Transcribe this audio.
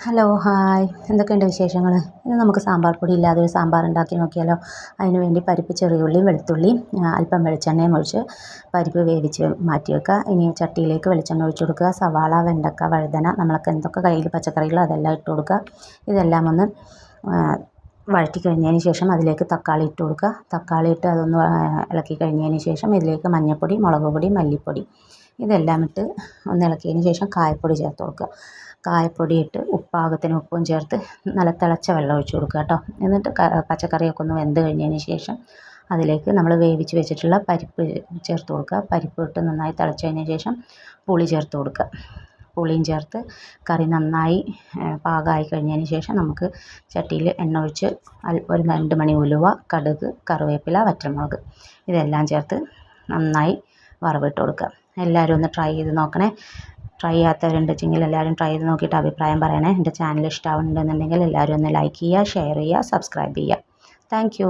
Hello hi എന്തൊക്കെയുണ്ട് വിശേഷങ്ങൾ? ഇന്ന് നമുക്ക് സാമ്പാർ പൊടി ഇല്ലാതെ ഒരു സാമ്പാർ ഉണ്ടാക്കി നോക്കിയാലോ? അതിന് വേണ്ടി പരിപ്പ്, ചെറിയുള്ളിയും വെളുത്തുള്ളിയും അല്പം വെളിച്ചെണ്ണയും ഒഴിച്ച് പരിപ്പ് വേവിച്ച് മാറ്റി വെക്കുക. ഇനി ചട്ടിയിലേക്ക് വെളിച്ചെണ്ണ ഒഴിച്ച് കൊടുക്കുക. സവാള, വെണ്ടക്ക, വഴുതന, നമ്മളൊക്കെ എന്തൊക്കെ കയ്യിൽ പച്ചക്കറികളോ അതെല്ലാം ഇട്ട് കൊടുക്കുക. ഇതെല്ലാം ഒന്ന് വഴറ്റി കഴിഞ്ഞതിന് ശേഷം അതിലേക്ക് തക്കാളി ഇട്ട് കൊടുക്കുക. തക്കാളി ഇട്ട് അതൊന്ന് ഇളക്കി കഴിഞ്ഞതിന് ശേഷം ഇതിലേക്ക് മഞ്ഞൾപ്പൊടി, മുളക് പൊടി, മല്ലിപ്പൊടി ഇതെല്ലാം ഇട്ട് ഒന്ന് ഇളക്കിയതിന് ശേഷം കായപ്പൊടി ചേർത്ത് കൊടുക്കുക. കായപ്പൊടി ഇട്ട് പാകത്തിന് ഉപ്പും ചേർത്ത് നല്ല തിളച്ച വെള്ളം ഒഴിച്ച് കൊടുക്കുക കേട്ടോ. എന്നിട്ട് പച്ചക്കറിയൊക്കെ ഒന്ന് വെന്ത് കഴിഞ്ഞതിന് ശേഷം അതിലേക്ക് നമ്മൾ വേവിച്ച് വെച്ചിട്ടുള്ള പരിപ്പ് ചേർത്ത് കൊടുക്കുക. പരിപ്പ് ഇട്ട് നന്നായി തിളച്ചതിന് ശേഷം പുളി ചേർത്ത് കൊടുക്കുക. പുളിയും ചേർത്ത് കറി നന്നായി പാകമായി കഴിഞ്ഞതിന് ശേഷം നമുക്ക് ചട്ടിയിൽ എണ്ണ ഒഴിച്ച് ഒരു 2 മണി ഉലുവ, കടുക്, കറിവേപ്പില, വറ്റൽമുളക് ഇതെല്ലാം ചേർത്ത് നന്നായി വറവിട്ട് കൊടുക്കുക. എല്ലാവരും ഒന്ന് ട്രൈ ചെയ്ത് നോക്കണേ. ട്രൈ ചെയ്യാത്തവരുണ്ടെങ്കിൽ എല്ലാവരും ട്രൈ ചെയ്ത് നോക്കിയിട്ട് അഭിപ്രായം പറയണേ. എൻ്റെ ചാനൽ ഇഷ്ടമാവുന്നുണ്ടെന്നുണ്ടെങ്കിൽ എല്ലാവരും ഒന്ന് ലൈക്ക് ചെയ്യുക, ഷെയർ ചെയ്യുക, സബ്സ്ക്രൈബ് ചെയ്യുക. താങ്ക്